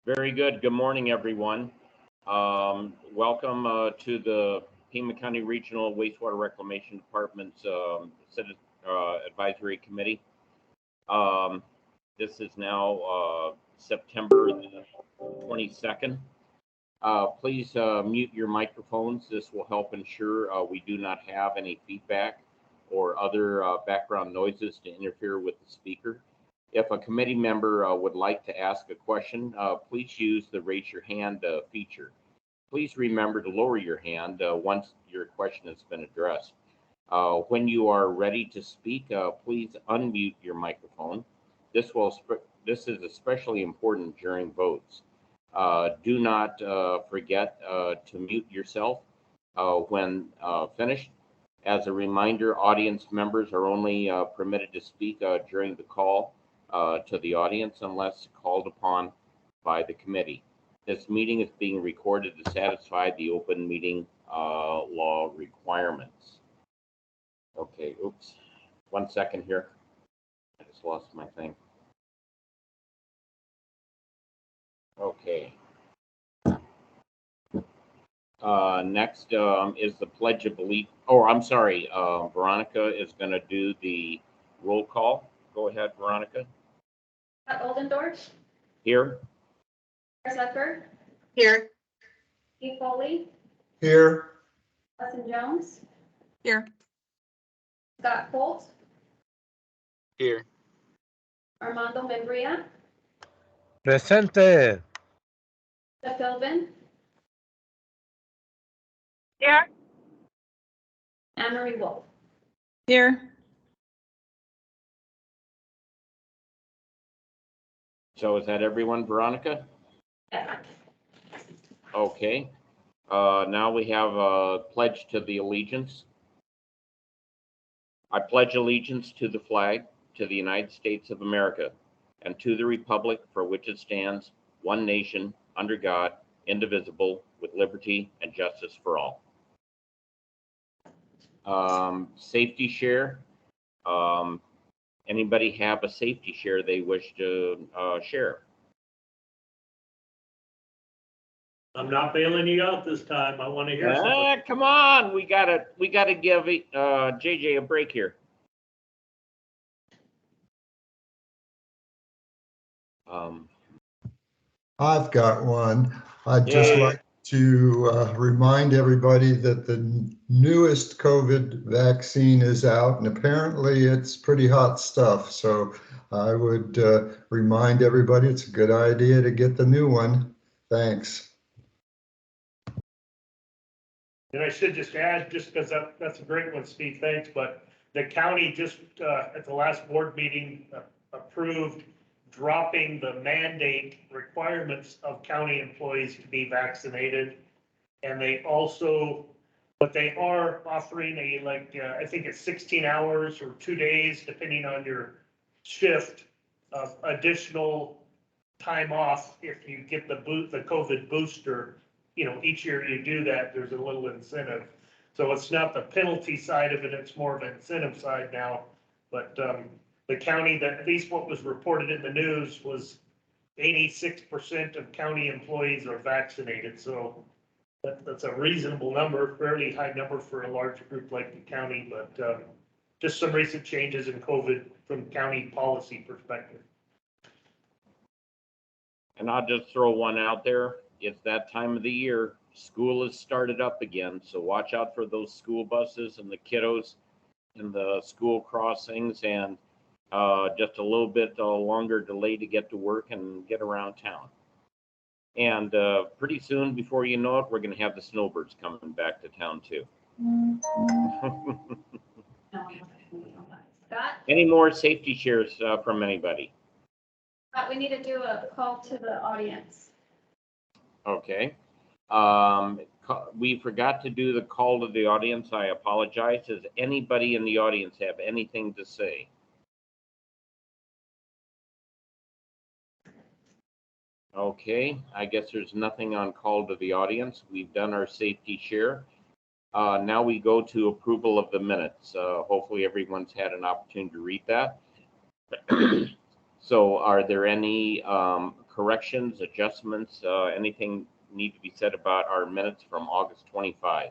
Very good. Good morning, everyone. Welcome to the Pima County Regional Wastewater Reclamation Department's Advisory Committee. This is now September the 22nd. Please mute your microphones. This will help ensure we do not have any feedback or other background noises to interfere with the speaker. If a committee member would like to ask a question, please use the raise your hand feature. Please remember to lower your hand once your question has been addressed. When you are ready to speak, please unmute your microphone. This is especially important during votes. Do not forget to mute yourself when finished. As a reminder, audience members are only permitted to speak during the call to the audience unless called upon by the committee. This meeting is being recorded to satisfy the open meeting law requirements. Okay, oops. 1 second here. I just lost my thing. Okay. Next is the Pledge of Allegiance. Oh, I'm sorry. Veronica is going to do the roll call. Go ahead, Veronica. Oldendorf. Here. Zucker. Here. Keith Foley. Here. Lesson Jones. Here. Scott Holt. Here. Armando Membria. Presente. Jeff Philbin. Here. Anne-Marie Wolf. Here. So is that everyone, Veronica? Yeah. Okay. Now we have a pledge to the allegiance. I pledge allegiance to the flag, to the United States of America, and to the republic for which it stands, one nation, under God, indivisible, with liberty and justice for all. Safety share. Anybody have a safety share they wish to share? I'm not bailing you out this time. I want to hear something. Come on, we gotta give JJ a break here. I've got one. I'd just like to remind everybody that the newest COVID vaccine is out, and apparently it's pretty hot stuff. So I would remind everybody it's a good idea to get the new one. Thanks. And I should just add, just because that's a great one, Steve, thanks, but the county just at the last board meeting approved dropping the mandate requirements of county employees to be vaccinated. And they also, but they are offering I think it's 16 hours or 2 days, depending on your shift, of additional time off if you get the COVID booster. You know, each year you do that, there's a little incentive. So it's not the penalty side of it, it's more of an incentive side now. But the county, that at least what was reported in the news, was 86% of county employees are vaccinated. So that's a reasonable number, fairly high number for a large group like the county, but just some recent changes in COVID from county policy perspective. And I'll just throw one out there. It's that time of the year. School has started up again, so watch out for those school buses and the kiddos in the school crossings, and just a little bit longer delay to get to work and get around town. And pretty soon, before you know it, we're going to have the snowbirds coming back to town too. Scott? Any more safety shares from anybody? Scott, we need to do a call to the audience. Okay. We forgot to do the call to the audience. I apologize. Does anybody in the audience have anything to say? Okay, I guess there's nothing on call to the audience. We've done our safety share. Now we go to approval of the minutes. Hopefully everyone's had an opportunity to read that. So are there any corrections, adjustments, anything need to be said about our minutes from August 25?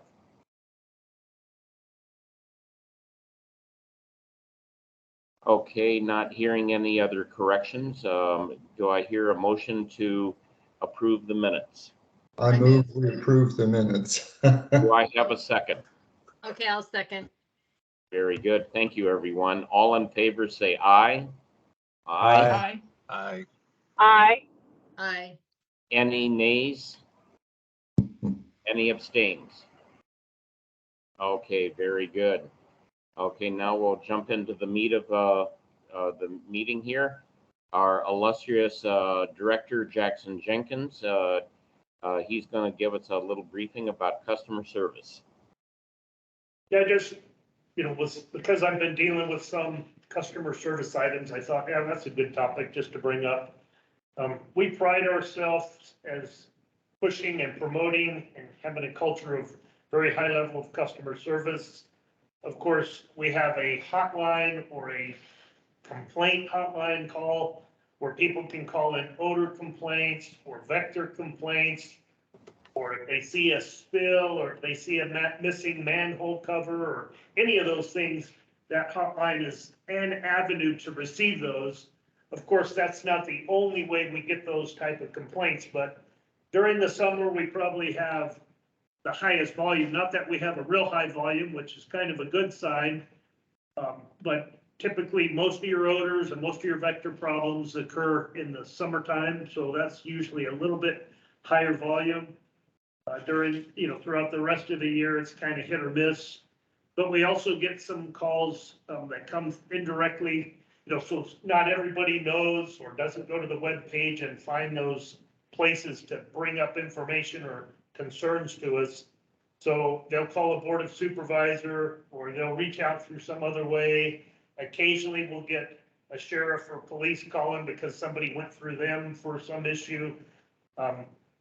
Okay, not hearing any other corrections. Do I hear a motion to approve the minutes? I move we approve the minutes. Do I have a second? Okay, I'll second. Very good. Thank you, everyone. All in favor, say aye. Aye. Aye. Aye. Aye. Any nays? Any abstains? Okay, very good. Okay, now we'll jump into the meat of the meeting here. Our illustrious director, Jackson Jenkins, he's going to give us a little briefing about customer service. Yeah, just, because I've been dealing with some customer service items, I thought, yeah, that's a good topic just to bring up. We pride ourselves as pushing and promoting and having a culture of very high level of customer service. Of course, we have a hotline or a complaint hotline call where people can call in odor complaints or vector complaints, or if they see a spill, or if they see a missing manhole cover, or any of those things, that hotline is an avenue to receive those. Of course, that's not the only way we get those type of complaints, but during the summer, we probably have the highest volume. Not that we have a real high volume, which is kind of a good sign, but typically most of your odors and most of your vector problems occur in the summertime, so that's usually a little bit higher volume. During, throughout the rest of the year, it's kind of hit or miss. But we also get some calls that come indirectly, so not everybody knows or doesn't go to the web page and find those places to bring up information or concerns to us. So they'll call a board of supervisor, or they'll reach out through some other way. Occasionally we'll get a sheriff or police calling because somebody went through them for some issue.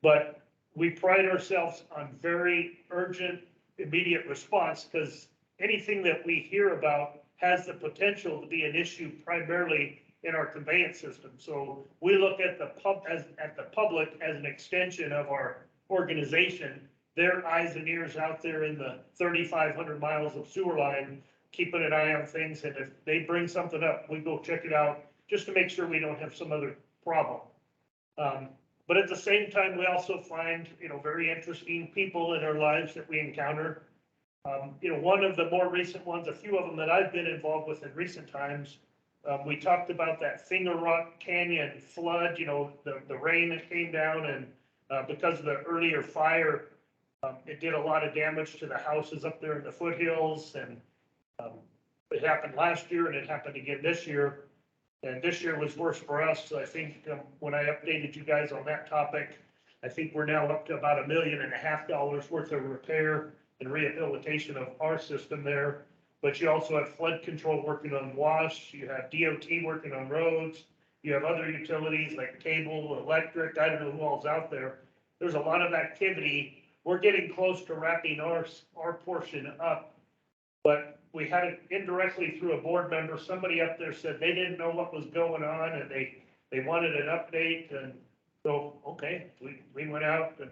But we pride ourselves on very urgent, immediate response, because anything that we hear about has the potential to be an issue primarily in our conveyance system. So we look at the public as an extension of our organization. Their eyes and ears out there in the 3,500 miles of sewer line, keeping an eye on things. And if they bring something up, we go check it out just to make sure we don't have some other problem. But at the same time, we also find, very interesting people in our lives that we encounter. One of the more recent ones, a few of them that I've been involved with in recent times, we talked about that Finger Rock Canyon flood, the rain that came down, and because of the earlier fire, it did a lot of damage to the houses up there in the foothills. And it happened last year and it happened again this year. And this year was worse for us. So I think when I updated you guys on that topic, I think we're now up to about $1.5 million worth of repair and rehabilitation of our system there. But you also have flood control working on wash. You have DOT working on roads. You have other utilities like cable, electric. I don't know who all's out there. There's a lot of activity. We're getting close to wrapping our portion up. But we had it indirectly through a board member. Somebody up there said they didn't know what was going on and they wanted an update. And so, okay, we went out and,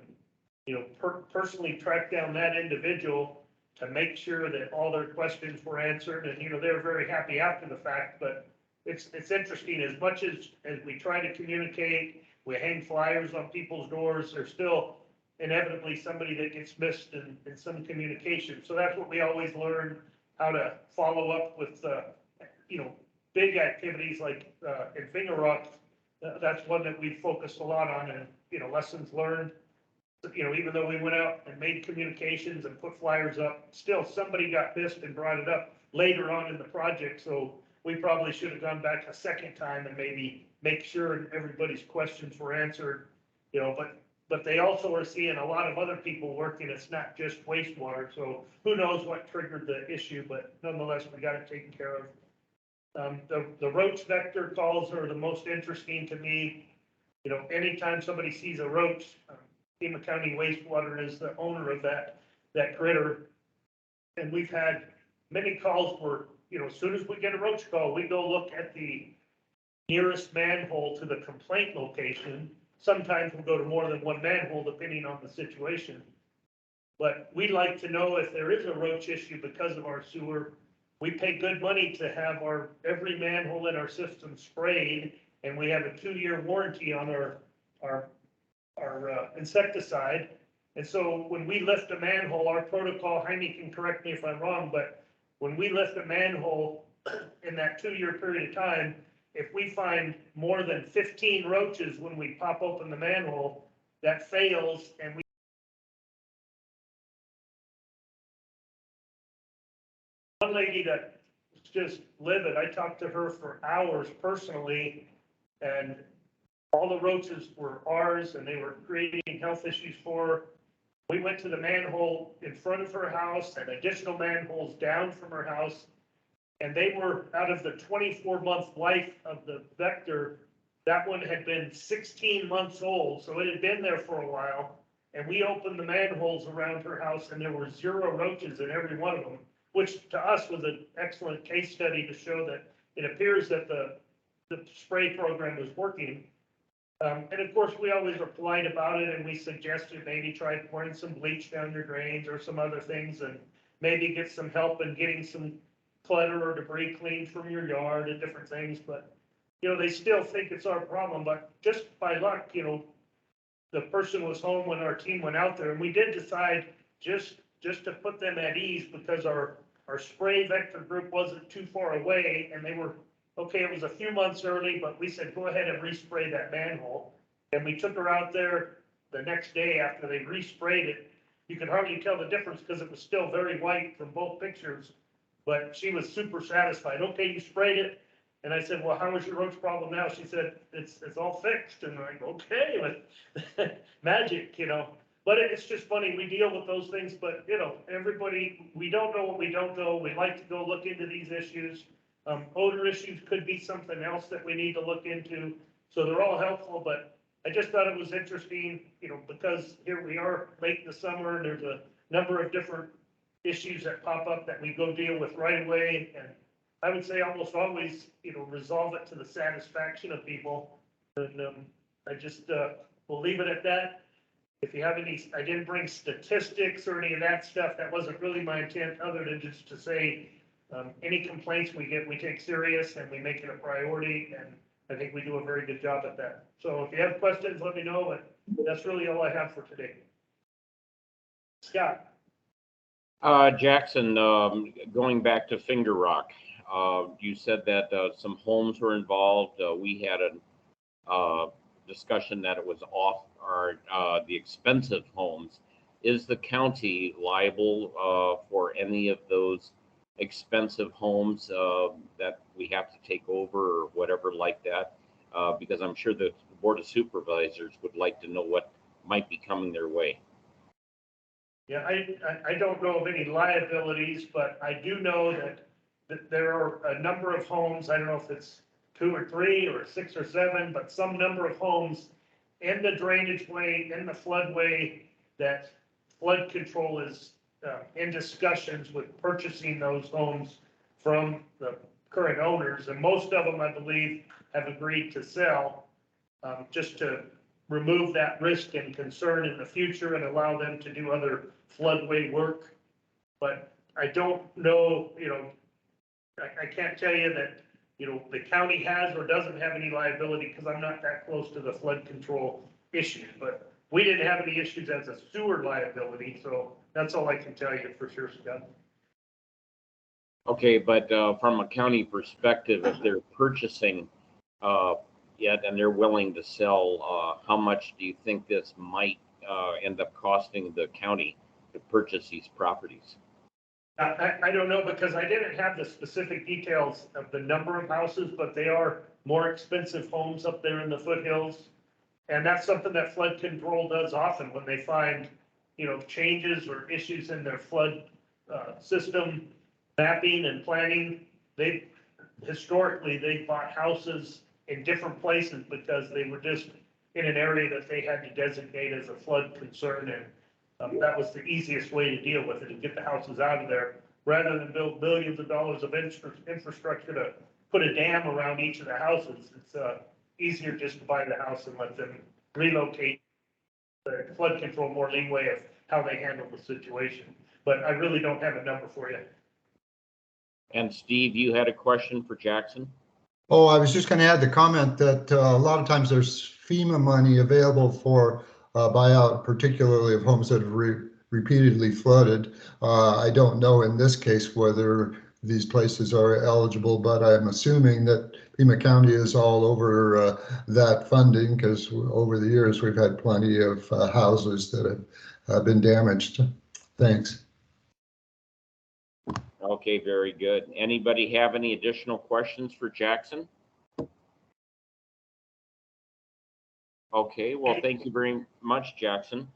personally tracked down that individual to make sure that all their questions were answered. And, they were very happy after the fact. But it's interesting, as much as we try to communicate, we hang flyers on people's doors, there's still inevitably somebody that gets missed in some communication. So that's what we always learn, how to follow up with, big activities like in Finger Rock. That's one that we focused a lot on, and, lessons learned. Even though we went out and made communications and put flyers up, still somebody got missed and brought it up later on in the project. So we probably should have gone back a second time and maybe make sure everybody's questions were answered, but they also are seeing a lot of other people working. It's not just wastewater. So who knows what triggered the issue, but nonetheless, we got it taken care of. The roach vector calls are the most interesting to me. Anytime somebody sees a roach, Pima County Wastewater is the owner of that critter. And we've had many calls where, as soon as we get a roach call, we go look at the nearest manhole to the complaint location. Sometimes we'll go to more than one manhole depending on the situation. But we'd like to know if there is a roach issue because of our sewer. We pay good money to have every manhole in our system sprayed, and we have a 2-year warranty on our insecticide. And so when we lift a manhole, our protocol, Jaime can correct me if I'm wrong, but when we lift a manhole in that 2-year period of time, if we find more than 15 roaches when we pop open the manhole, that fails, and we one lady that just livid, I talked to her for hours personally, and all the roaches were ours, and they were creating health issues for her. We went to the manhole in front of her house and additional manholes down from her house, and they were out of the 24-month life of the vector. That one had been 16 months old, so it had been there for a while. And we opened the manholes around her house, and there were 0 roaches in every one of them, which to us was an excellent case study to show that it appears that the spray program was working. And of course, we always were polite about it, and we suggested maybe try pouring some bleach down your drains or some other things, and maybe get some help in getting some clutter or debris cleaned from your yard and different things. But, they still think it's our problem. But just by luck, the person was home when our team went out there, and we did decide just to put them at ease, because our spray vector group wasn't too far away, and they were okay. It was a few months early, but we said, go ahead and respray that manhole. And we took her out there the next day after they resprayed it. You could hardly tell the difference because it was still very white from both pictures, but she was super satisfied. Okay, you sprayed it. And I said, well, how is your roach problem now? She said, it's all fixed. And I'm like, okay, magic, But it's just funny, we deal with those things, but, everybody, we don't know what we don't know. We like to go look into these issues. Odor issues could be something else that we need to look into. So they're all helpful, but I just thought it was interesting, because here we are late in the summer, and there's a number of different issues that pop up that we go deal with right away. And I would say almost always, resolve it to the satisfaction of people. And I just will leave it at that. If you have any, I didn't bring statistics or any of that stuff. That wasn't really my intent, other than just to say, any complaints we get, we take serious, and we make it a priority. And I think we do a very good job at that. So if you have questions, let me know. But that's really all I have for today. Scott. Jackson, going back to Finger Rock, you said that some homes were involved. We had a discussion that it was off the expensive homes. Is the county liable for any of those expensive homes that we have to take over or whatever like that? Because I'm sure the Board of Supervisors would like to know what might be coming their way. Yeah, I don't know of any liabilities, but I do know that there are a number of homes. I don't know if it's 2 or 3 or 6 or 7, but some number of homes in the drainage way, in the floodway, that flood control is in discussions with purchasing those homes from the current owners. And most of them, I believe, have agreed to sell, just to remove that risk and concern in the future and allow them to do other floodway work. But I don't know, I can't tell you that, the county has or doesn't have any liability, because I'm not that close to the flood control issue. But we didn't have any issues as a sewer liability, so that's all I can tell you for sure, Scott. Okay, but from a county perspective, if they're purchasing yet and they're willing to sell, how much do you think this might end up costing the county to purchase these properties? I don't know, because I didn't have the specific details of the number of houses, but they are more expensive homes up there in the foothills. And that's something that flood control does often when they find, changes or issues in their flood system mapping and planning. Historically, they bought houses in different places because they were just in an area that they had to designate as a flood concern. And that was the easiest way to deal with it, and get the houses out of there, rather than build billions of dollars of infrastructure to put a dam around each of the houses. It's easier just to buy the house and let them relocate the flood control, more leeway of how they handle the situation. But I really don't have a number for you. And Steve, you had a question for Jackson? Oh, I was just going to add the comment that a lot of times there's FEMA money available for buyout, particularly of homes that have repeatedly flooded. I don't know in this case whether these places are eligible, but I'm assuming that Pima County is all over that funding, because over the years we've had plenty of houses that have been damaged. Thanks. Okay, very good. Anybody have any additional questions for Jackson? Okay, well, thank you very much, Jackson.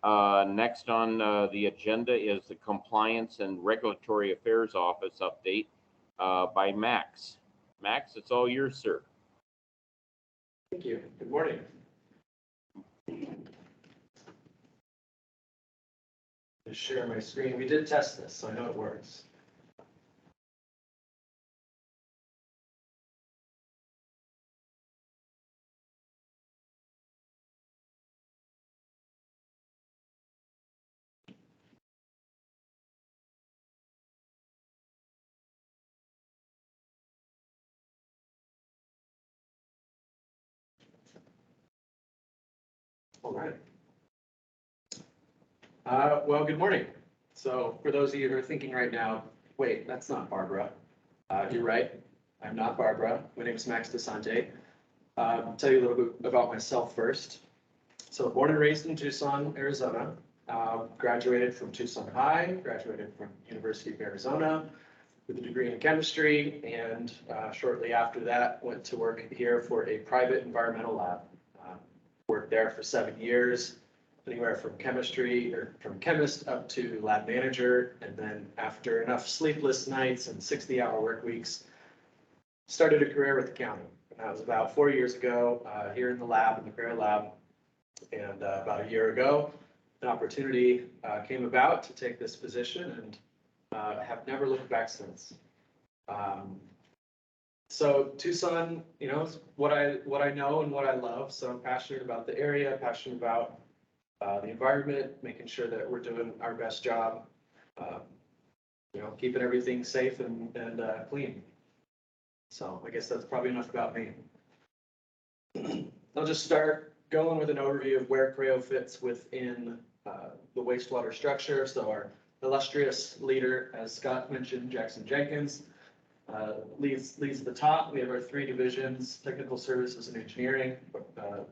Next on the agenda is the Compliance and Regulatory Affairs Office update by Max. Max, it's all yours, sir. Thank you. Good morning. Just share my screen. We did test this, so I know it works. All right. Well, good morning. So for those of you who are thinking right now, wait, that's not Barbara. You're right. I'm not Barbara. My name is Max DeSante. Tell you a little bit about myself first. So born and raised in Tucson, Arizona. Graduated from Tucson High, graduated from University of Arizona with a degree in chemistry, and shortly after that went to work here for a private environmental lab. Worked there for 7 years, anywhere from chemistry or from chemist up to lab manager. And then after enough sleepless nights and 60-hour work weeks, started a career with the county. And that was about 4 years ago here in the lab, in the Creo lab. And about a year ago, an opportunity came about to take this position, and have never looked back since. So Tucson, you know, is what I know and what I love. So I'm passionate about the area, passionate about the environment, making sure that we're doing our best job, you know, keeping everything safe and clean. So I guess that's probably enough about me. I'll just start going with an overview of where Creo fits within the wastewater structure. So our illustrious leader, as Scott mentioned, Jackson Jenkins, leads at the top. We have our 3 divisions: technical services and engineering,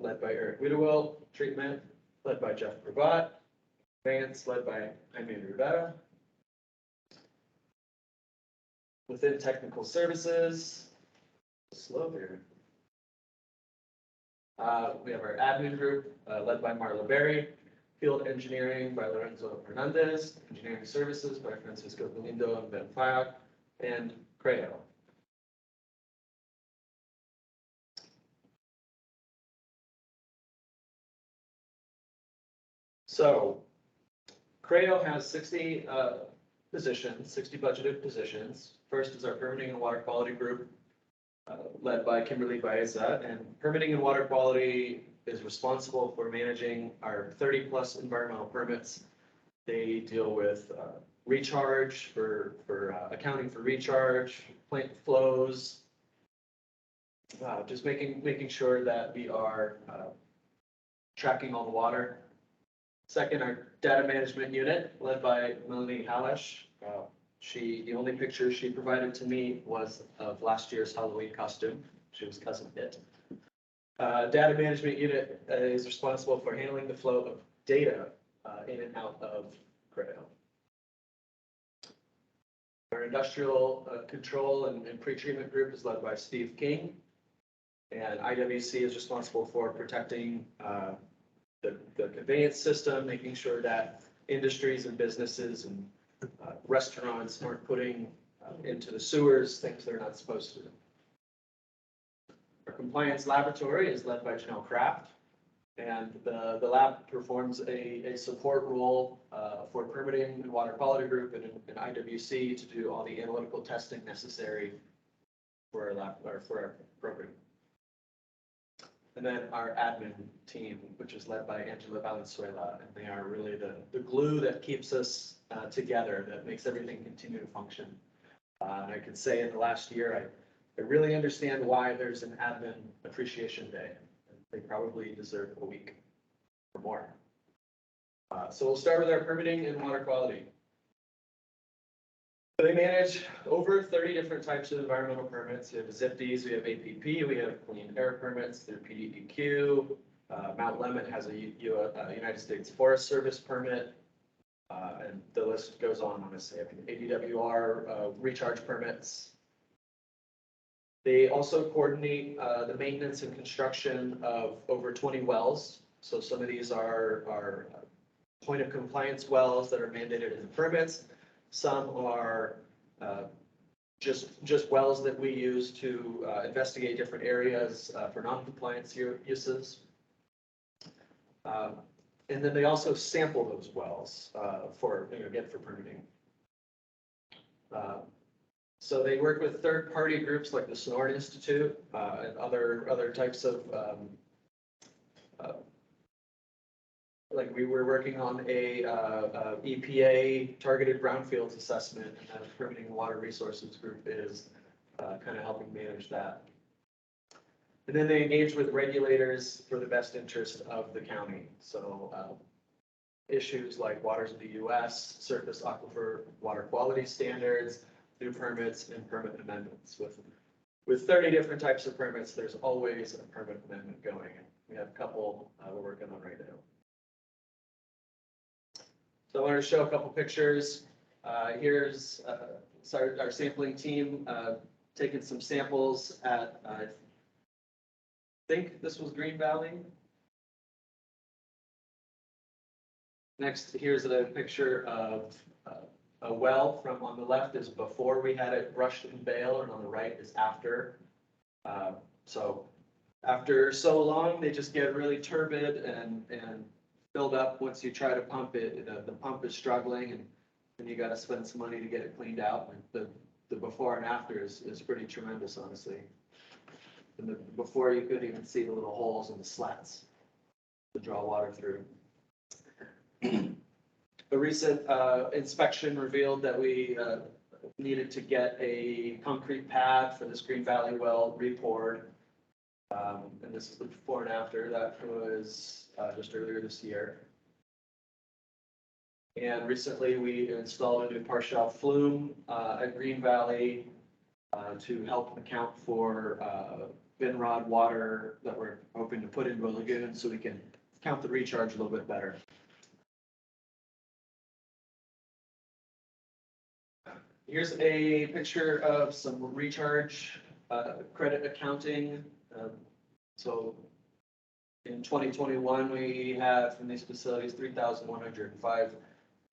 led by Eric Wittewell; treatment, led by Jeff Pravat; advanced, led by Jaime Rivera. Within technical services, slow here. We have our admin group, led by Marla Berry; field engineering by Lorenzo Hernandez; engineering services by Francisco Galindo and Ben Fayok; and Creo. So Creo has 60 positions, 60 budgeted positions. First is our permitting and water quality group, led by Kimberly Baeza. And permitting and water quality is responsible for managing our 30+ environmental permits. They deal with recharge, for accounting for recharge, plant flows, just making sure that we are tracking all the water. Second, our data management unit, led by Melanie Halish. The only picture she provided to me was of last year's Halloween costume. She was Cousin It. Data management unit is responsible for handling the flow of data in and out of Creo. Our industrial control and pre-treatment group is led by Steve King. And IWC is responsible for protecting the conveyance system, making sure that industries and businesses and restaurants aren't putting into the sewers things they're not supposed to. Our compliance laboratory is led by Janelle Kraft, and the lab performs a support role for permitting and water quality group and IWC to do all the analytical testing necessary for our lab, or for our program. And then our admin team, which is led by Angela Valenzuela, and they are really the glue that keeps us together, that makes everything continue to function. And I can say in the last year, I really understand why there's an admin appreciation day. They probably deserve a week or more. So we'll start with our permitting and water quality. They manage over 30 different types of environmental permits. We have ZIPDs, we have APP, we have clean air permits through PDEQ. Mount Lemmon has a United States Forest Service permit. And the list goes on, honestly. ADWR recharge permits. They also coordinate the maintenance and construction of over 20 wells. So some of these are point of compliance wells that are mandated in the permits. Some are just wells that we use to investigate different areas for non-compliance uses. And then they also sample those wells for, again, for permitting. So they work with third-party groups like the Sonoran Institute and other types of, like we were working on a EPA targeted brownfields assessment, and the permitting water resources group is kind of helping manage that. And then they engage with regulators for the best interest of the county. So issues like waters of the U.S., surface aquifer water quality standards, new permits, and permit amendments. With 30 different types of permits, there's always a permit amendment going. We have a couple we're working on right now. So I wanted to show a couple pictures. Here's our sampling team taking some samples at, I think this was Green Valley. Next, here's a picture of a well from, on the left is before we had it brushed and bale, and on the right is after. So after so long, they just get really turbid and filled up. Once you try to pump it, the pump is struggling, and you got to spend some money to get it cleaned out. And the before and after is pretty tremendous, honestly. And before, you couldn't even see the little holes in the slats to draw water through. A recent inspection revealed that we needed to get a concrete pad for this Green Valley well re-poured. And this is the before and after. That was just earlier this year. And recently we installed a new partial flume at Green Valley to help account for bin rod water that we're hoping to put into a lagoon so we can count the recharge a little bit better. Here's a picture of some recharge credit accounting. So in 2021, we had from these facilities 3,105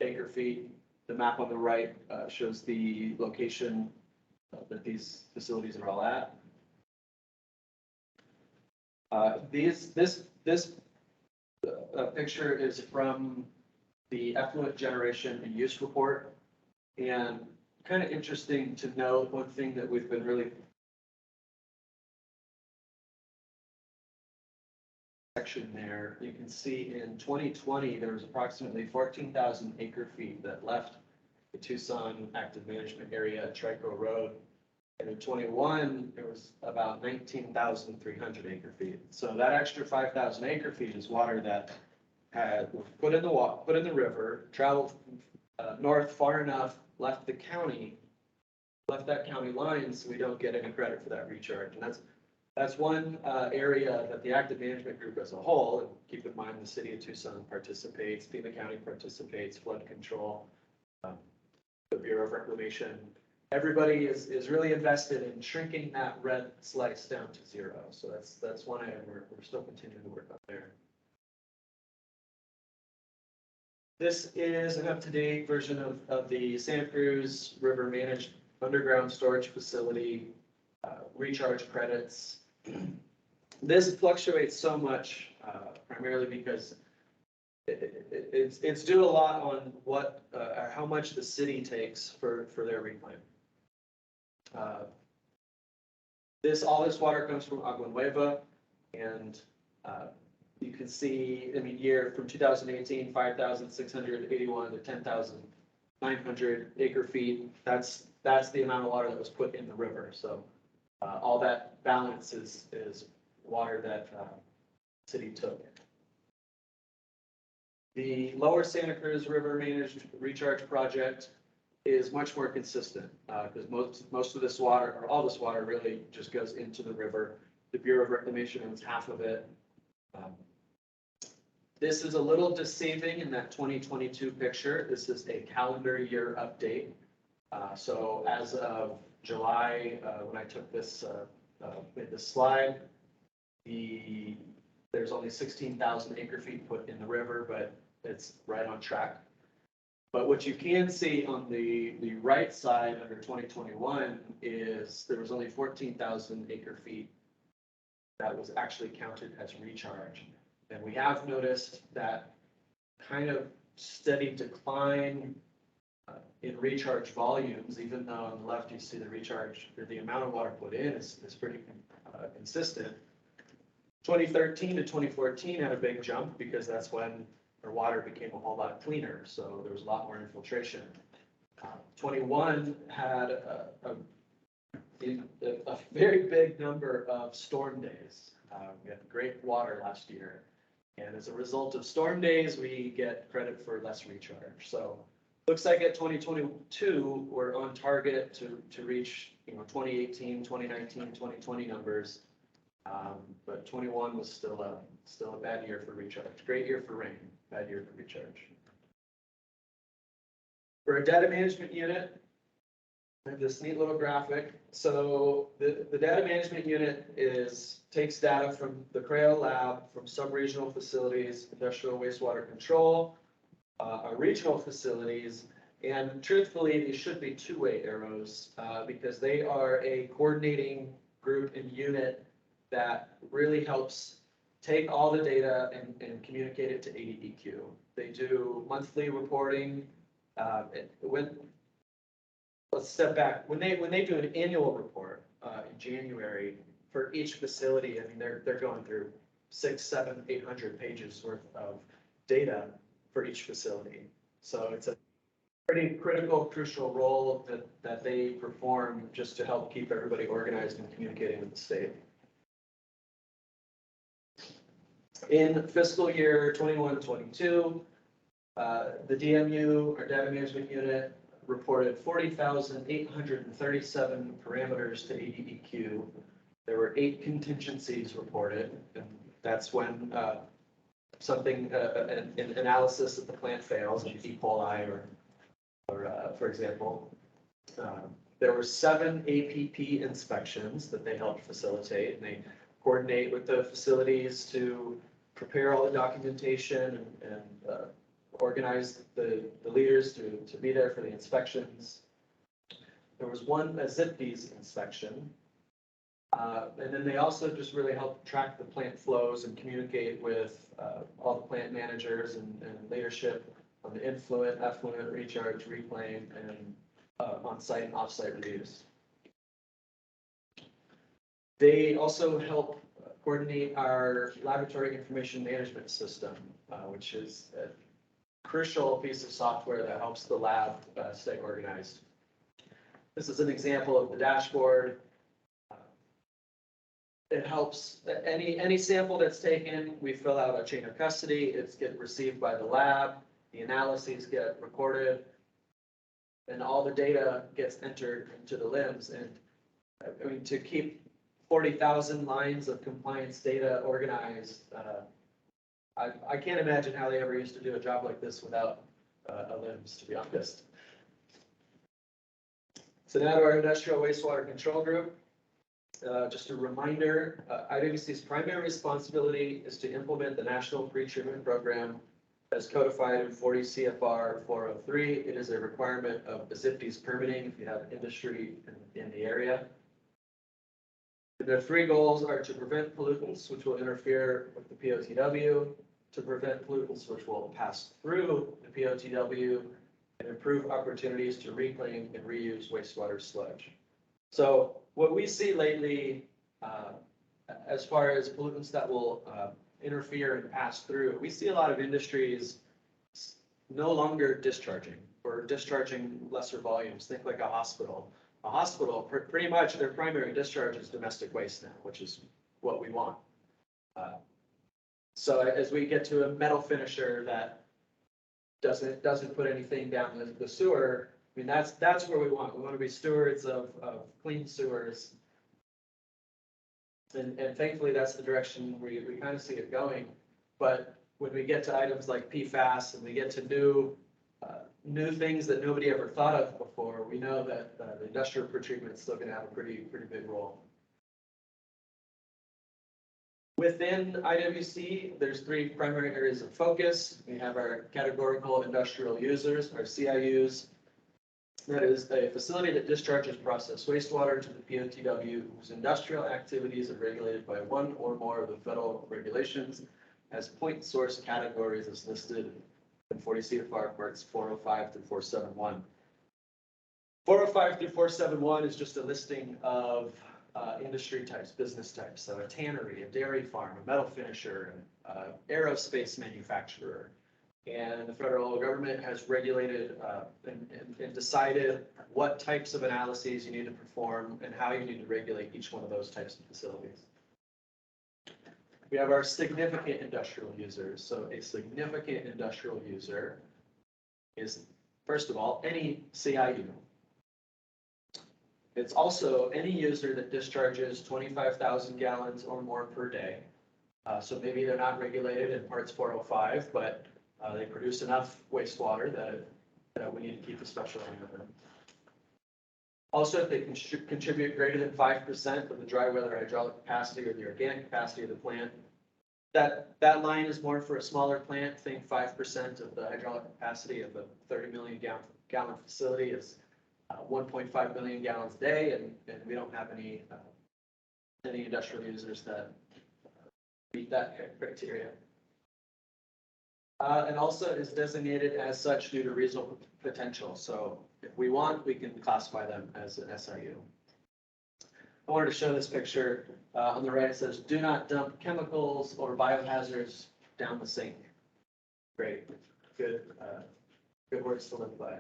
acre feet. The map on the right shows the location that these facilities are all at. This picture is from the effluent generation and use report, and kind of interesting to note one thing that we've been really section there. You can see in 2020 there was approximately 14,000 acre feet that left the Tucson active management area at Trico Road. And in 21, there was about 19,300 acre feet. So that extra 5,000 acre feet is water that had put in the river, traveled north far enough, left that county line, so we don't get any credit for that recharge. And that's one area that the active management group as a whole, and keep in mind the city of Tucson participates, FEMA County participates, flood control, the Bureau of Reclamation. Everybody is really invested in shrinking that red slice down to zero. So that's one item we're still continuing to work on there. This is an up-to-date version of the Santa Cruz River Managed Underground Storage Facility recharge credits. This fluctuates so much, primarily because it's due a lot on what how much the city takes for their reclaim. All this water comes from Agua Nueva, and you can see, I mean, year from 2018, 5,681 to 10,900 acre feet. That's the amount of water that was put in the river. So all that balance is water that city took. The Lower Santa Cruz River Managed Recharge Project is much more consistent because most of this water, or all this water, really just goes into the river. The Bureau of Reclamation owns half of it. This is a little deceiving in that 2022 picture. This is a calendar year update. So as of July, when I took this, made this slide, there's only 16,000 acre feet put in the river, but it's right on track. But what you can see on the right side under 2021 is there was only 14,000 acre feet that was actually counted as recharge. And we have noticed that kind of steady decline in recharge volumes, even though on the left you see the recharge, or the amount of water put in is pretty consistent. 2013 to 2014 had a big jump because that's when our water became a whole lot cleaner, so there was a lot more infiltration. 21 had a very big number of storm days. We had great water last year, and as a result of storm days, we get credit for less recharge. So looks like at 2022, we're on target to reach 2018, 2019, 2020 numbers. But 21 was still a bad year for recharge. Great year for rain, bad year for recharge. For a data management unit, I have this neat little graphic. So the data management unit takes data from the CRAO lab, from sub-regional facilities, industrial wastewater control, our regional facilities, and truthfully, these should be two-way arrows because they are a coordinating group and unit that really helps take all the data and communicate it to ADEQ. They do monthly reporting. Let's step back. When they do an annual report in January for each facility, I mean, they're going through 600, 700, 800 pages worth of data for each facility. So it's a pretty critical, crucial role that they perform just to help keep everybody organized and communicating with the state. In fiscal year 21-22, the DMU, our data management unit, reported 40,837 parameters to ADEQ. There were 8 contingencies reported, and that's when an analysis at the plant fails, like E. coli or for example. There were 7 APP inspections that they helped facilitate, and they coordinate with the facilities to prepare all the documentation and organize the leaders to be there for the inspections. There was one ZIPDs inspection. And then they also just really help track the plant flows and communicate with all the plant managers and leadership on the influent, effluent, recharge, reclaim, and on-site and off-site reviews. They also help coordinate our laboratory information management system, which is a crucial piece of software that helps the lab stay organized. This is an example of the dashboard. It helps any sample that's taken, we fill out a chain of custody, it's get received by the lab, the analyses get recorded, and all the data gets entered into the LIMS. And I mean, to keep 40,000 lines of compliance data organized, I can't imagine how they ever used to do a job like this without a LIMS, to be honest. So now to our industrial wastewater control group. Just a reminder, IWC's primary responsibility is to implement the National Pre-Treatment Program as codified in 40 CFR 403. It is a requirement of the ZIPDs permitting if you have industry in the area. The 3 goals are to prevent pollutants which will interfere with the POTW, to prevent pollutants which will pass through the POTW, and improve opportunities to reclaim and reuse wastewater sludge. So what we see lately As far as pollutants that will interfere and pass through, we see a lot of industries no longer discharging or discharging lesser volumes. Think like a hospital. A hospital, pretty much their primary discharge is domestic waste now, which is what we want. So as we get to a metal finisher that doesn't put anything down the sewer, I mean, that's where we want. We want to be stewards of clean sewers. And thankfully, that's the direction we kind of see it going. But when we get to items like PFAS and we get to new things that nobody ever thought of before, we know that the industrial pretreatment is still going to have a pretty big role. Within IWC, there's 3 primary areas of focus. We have our categorical industrial users, our CIUs. That is a facility that discharges processed wastewater to the POTW whose industrial activities are regulated by one or more of the federal regulations as point source categories as listed in 40 CFR parts 405 through 471. 405 through 471 is just a listing of industry types, business types. So a tannery, a dairy farm, a metal finisher, an aerospace manufacturer. And the federal government has regulated and decided what types of analyses you need to perform and how you need to regulate each one of those types of facilities. We have our significant industrial users. So a significant industrial user is, first of all, any CIU. It's also any user that discharges 25,000 gallons or more per day. So maybe they're not regulated in parts 405, but they produce enough wastewater that we need to keep a special eye on them. Also, if they can contribute greater than 5% of the dry weather hydraulic capacity or the organic capacity of the plant, that line is more for a smaller plant. Think 5% of the hydraulic capacity of a 30 million gallon facility is 1.5 million gallons a day, and we don't have any industrial users that meet that criteria. And also is designated as such due to reasonable potential. So if we want, we can classify them as an SIU. I wanted to show this picture. On the right, it says, do not dump chemicals or biohazards down the sink. Great, good words to live by.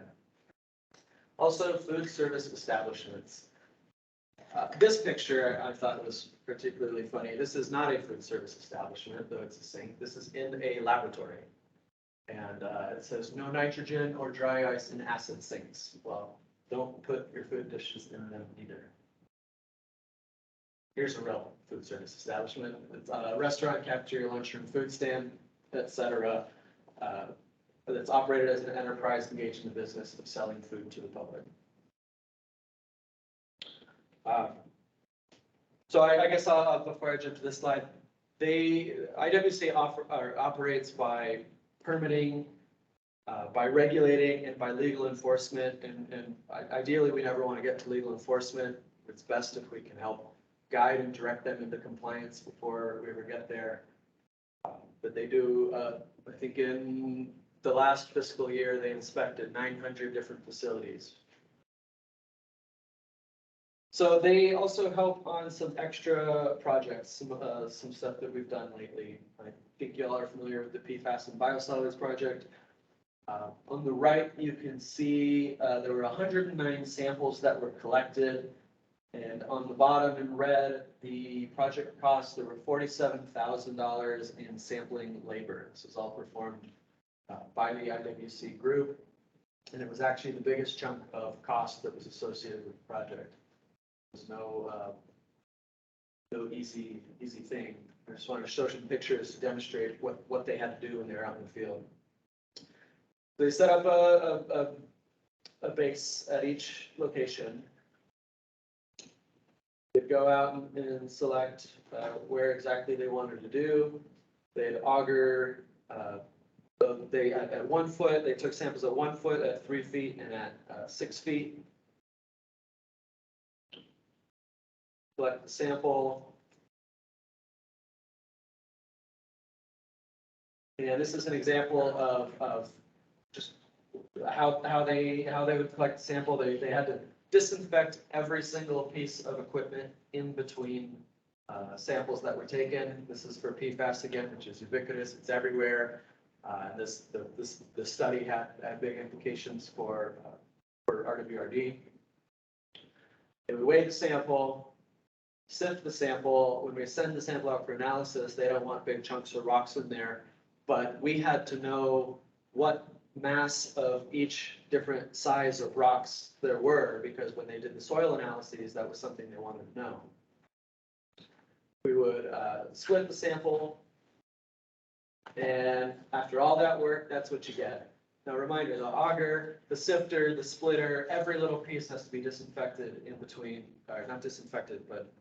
Also, food service establishments. This picture I thought was particularly funny. This is not a food service establishment, though it's a sink. This is in a laboratory. And it says no nitrogen or dry ice in acid sinks. Well, don't put your food dishes in them either. Here's a real food service establishment. It's a restaurant, cafeteria, lunchroom, food stand, etc. That's operated as an enterprise engaged in the business of selling food to the public. So I guess before I jump to this slide, IWC operates by permitting, by regulating, and by legal enforcement. And ideally, we never want to get to legal enforcement. It's best if we can help guide and direct them into compliance before we ever get there. But they do, I think in the last fiscal year, they inspected 900 different facilities. So they also help on some extra projects, some stuff that we've done lately. I think y'all are familiar with the PFAS and biosolids project. On the right, you can see there were 109 samples that were collected. And on the bottom in red, the project costs, there were $47,000 in sampling labor. This was all performed by the IWC group. And it was actually the biggest chunk of cost that was associated with the project. There's no easy thing. I just wanted to show some pictures to demonstrate what they had to do when they were out in the field. They set up a base at each location. They'd go out and select where exactly they wanted to do. They'd auger. At 1 foot, they took samples at 1 foot, at 3 feet, and at 6 feet. Collect the sample. And this is an example of just how they would collect the sample. They had to disinfect every single piece of equipment in between samples that were taken. This is for PFAS again, which is ubiquitous, it's everywhere. And this study had big implications for RWRD. And we weighed the sample, sift the sample. When we send the sample out for analysis, they don't want big chunks of rocks in there, but we had to know what mass of each different size of rocks there were, because when they did the soil analyses, that was something they wanted to know. We would split the sample, and after all that work, that's what you get. Now, reminder, the auger, the sifter, the splitter, every little piece has to be disinfected in between, or not disinfected, but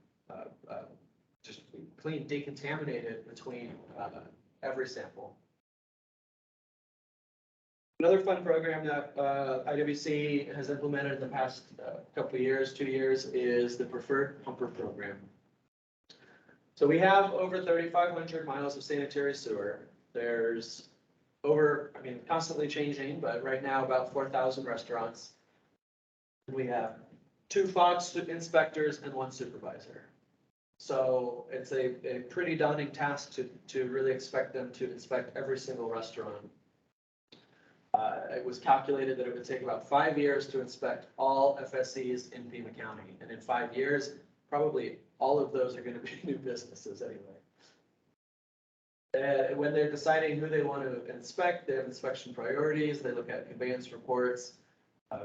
just clean, decontaminated between every sample. Another fun program that IWC has implemented in the past couple of years, 2 years, is the Preferred Pumper Program. So we have over 3,500 miles of sanitary sewer. There's constantly changing, but right now about 4,000 restaurants. We have 2 FOX inspectors and 1 supervisor. So it's a pretty daunting task to really expect them to inspect every single restaurant. It was calculated that it would take about 5 years to inspect all FSCs in Pima County. And in 5 years, probably all of those are going to be new businesses anyway. When they're deciding who they want to inspect, they have inspection priorities. They look at conveyance reports.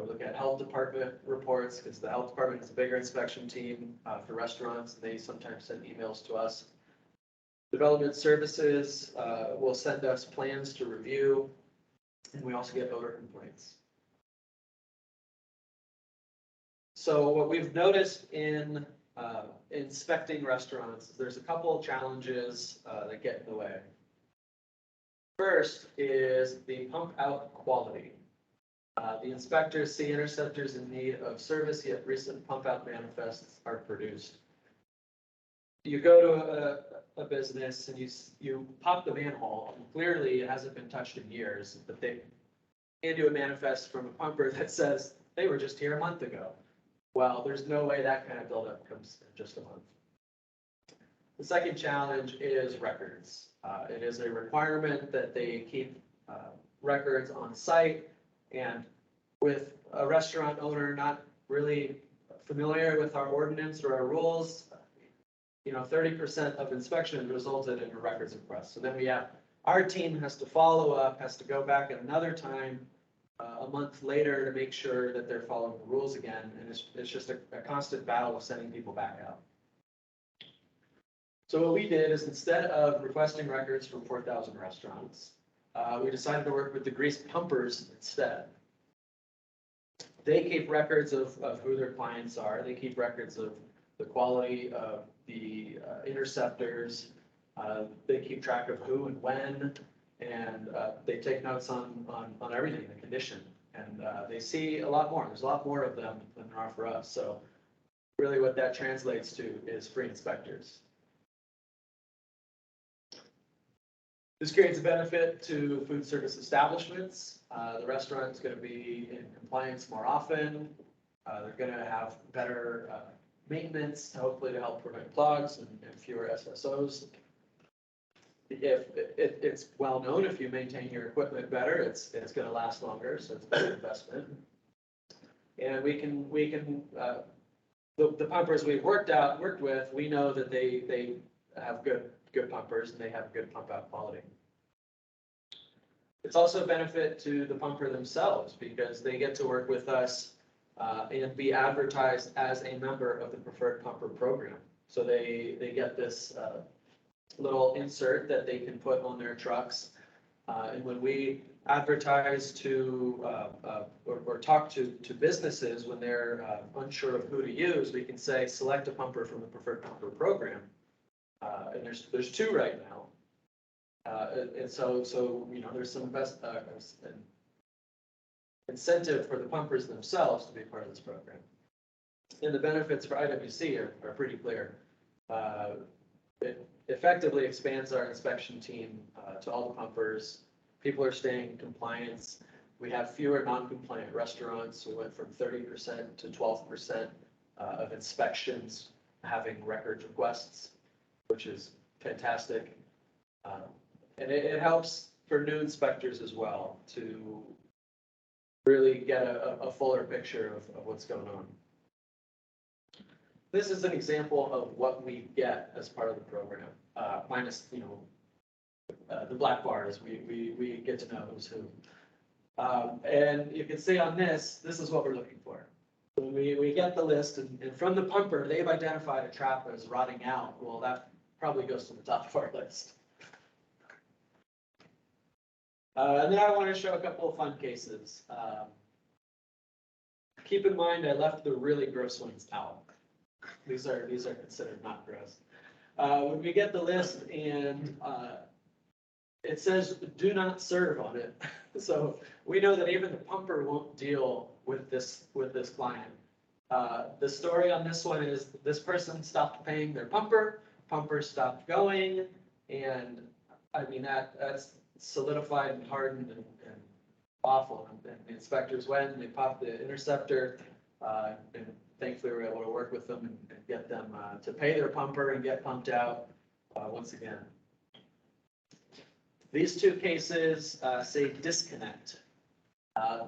We look at health department reports, because the health department is a bigger inspection team for restaurants. They sometimes send emails to us. Development services will send us plans to review, and we also get odor complaints. So what we've noticed in inspecting restaurants, there's a couple of challenges that get in the way. First is the pump out quality. The inspectors see interceptors in need of service, yet recent pump out manifests are produced. You go to a business and you pop the manhole, and clearly it hasn't been touched in years, but they hand you a manifest from a pumper that says they were just here a month ago. Well, there's no way that kind of buildup comes in just a month. The second challenge is records. It is a requirement that they keep records on site, and with a restaurant owner not really familiar with our ordinance or our rules, 30% of inspections resulted in a records request. So then our team has to follow up, has to go back at another time a month later to make sure that they're following the rules again. And it's just a constant battle of sending people back out. So what we did is, instead of requesting records from 4,000 restaurants, we decided to work with the grease pumpers instead. They keep records of who their clients are. They keep records of the quality of the interceptors. They keep track of who and when, and they take notes on everything, the condition. And they see a lot more. There's a lot more of them than there are for us. So really what that translates to is free inspectors. This creates a benefit to food service establishments. The restaurant is going to be in compliance more often. They're going to have better maintenance, hopefully to help prevent clogs and fewer SSOs. It's well known, if you maintain your equipment better, it's going to last longer, so it's a better investment. And the pumpers we've worked with, we know that they have good pumpers and they have good pump out quality. It's also a benefit to the pumper themselves, because they get to work with us and be advertised as a member of the Preferred Pumper Program. So they get this little insert that they can put on their trucks. And when we advertise to or talk to businesses when they're unsure of who to use, we can say, select a pumper from the Preferred Pumper Program. And there's 2 right now. And so there's some incentive for the pumpers themselves to be part of this program. And the benefits for IWC are pretty clear. It effectively expands our inspection team to all the pumpers. People are staying in compliance. We have fewer non-compliant restaurants. We went from 30% to 12% of inspections having record requests. which is fantastic. And it helps for new inspectors as well to really get a fuller picture of what's going on. This is an example of what we get as part of the program, minus, the black bars, we get to know who's who. And you can see on this is what we're looking for. When we get the list, and from the pumper, they've identified a trap as rotting out. Well, that probably goes to the top of our list. And then I want to show a couple of fun cases. Keep in mind, I left the really gross ones out. These are considered not gross. When we get the list and it says do not serve on it. So we know that even the pumper won't deal with this client. The story on this one is this person stopped paying their pumper stopped going, and I mean that's solidified and hardened and awful. And the inspectors went and they popped the interceptor, and thankfully we were able to work with them and get them to pay their pumper and get pumped out once again. These two cases say disconnect.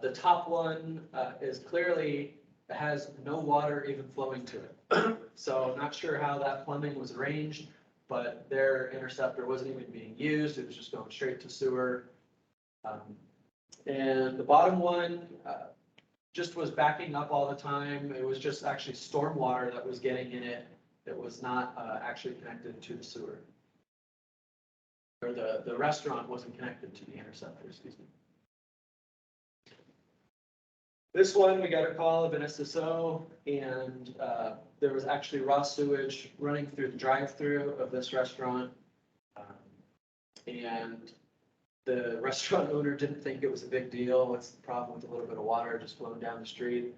The top one is clearly has no water even flowing to it. So I'm not sure how that plumbing was arranged, but their interceptor wasn't even being used. It was just going straight to sewer. And the bottom one just was backing up all the time. It was just actually storm water that was getting in it. It was not actually connected to the sewer. Or the restaurant wasn't connected to the interceptor, excuse me. This one, we got a call of an SSO, and there was actually raw sewage running through the drive-through of this restaurant. And the restaurant owner didn't think it was a big deal. What's the problem with a little bit of water just flowing down the street?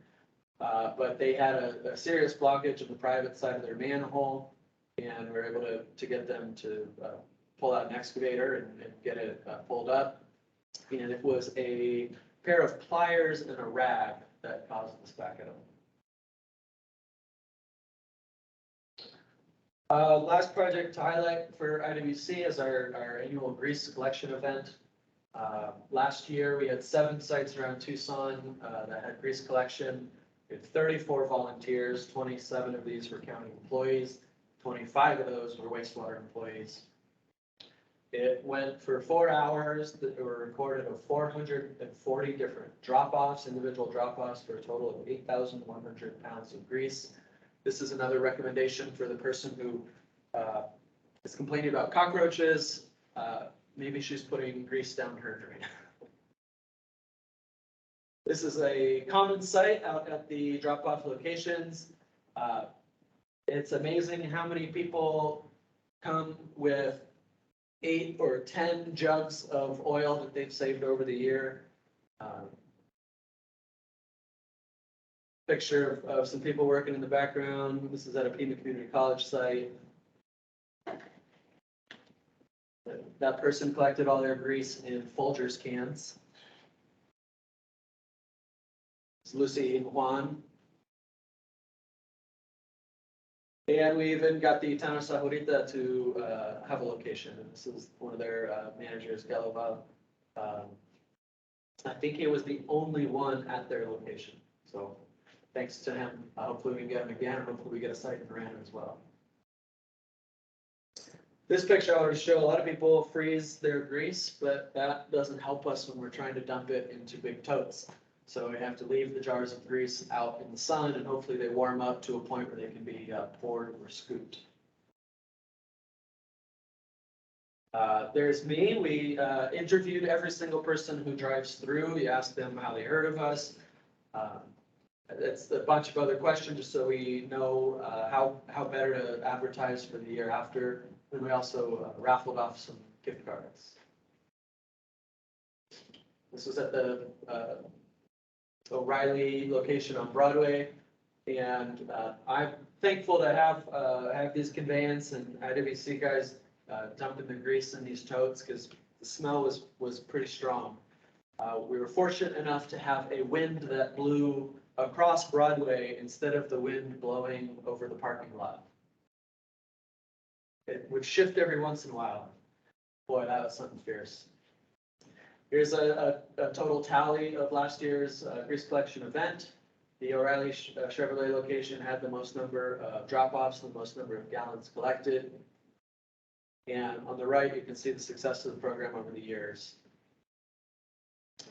But they had a serious blockage of the private side of their manhole, and we were able to get them to pull out an excavator and get it pulled up. And it was a pair of pliers and a rag that caused this backup. Last project to highlight for IWC is our annual grease collection event. Last year, we had 7 sites around Tucson that had grease collection. We had 34 volunteers, 27 of these were county employees, 25 of those were wastewater employees. It went for 4 hours. There were recorded of 440 different drop-offs, individual drop-offs, for a total of 8,100 pounds of grease. This is another recommendation for the person who is complaining about cockroaches. Maybe she's putting grease down her drain. This is a common site out at the drop-off locations. It's amazing how many people come with 8 or 10 jugs of oil that they've saved over the year. Picture of some people working in the background. This is at a Pima Community College site. That person collected all their grease in Folgers cans. It's Lucy and Juan. And we even got the town of Sajurita to have a location. And this is one of their managers, Galova. I think he was the only one at their location. So thanks to him. Hopefully we can get him again, and hopefully we get a site in Miranda as well. This picture I want to show, a lot of people freeze their grease, but that doesn't help us when we're trying to dump it into big totes. So we have to leave the jars of grease out in the sun, and hopefully they warm up to a point where they can be poured or scooped. There's me. We interviewed every single person who drives through. We asked them how they heard of us. It's a bunch of other questions just so we know how better to advertise for the year after. And we also raffled off some gift cards. This was at the O'Reilly location on Broadway, and I'm thankful to have these conveyance and IWC guys dumping the grease in these totes, because the smell was pretty strong. We were fortunate enough to have a wind that blew across Broadway instead of the wind blowing over the parking lot. it would shift every once in a while. Boy, that was something fierce. Here's a total tally of last year's grease collection event. The O'Reilly Chevrolet location had the most number of drop-offs, the most number of gallons collected. And on the right, you can see the success of the program over the years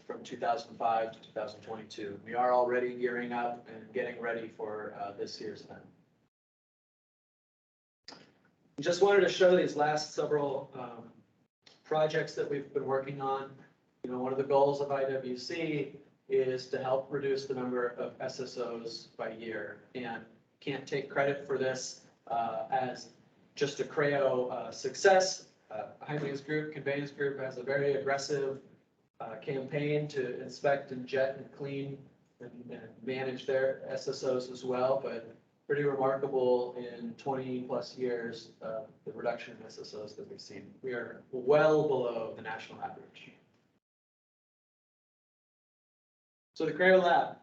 from 2005 to 2022. We are already gearing up and getting ready for this year's event. Just wanted to show these last several projects that we've been working on. You know, one of the goals of IWC is to help reduce the number of SSOs by year, and can't take credit for this as just a CREO success. Highways Group, Conveyance Group has a very aggressive campaign to inspect and jet and clean and manage their SSOs as well, but pretty remarkable in 20 plus years, the reduction in SSOs that we've seen. We are well below the national average. So the CREO lab.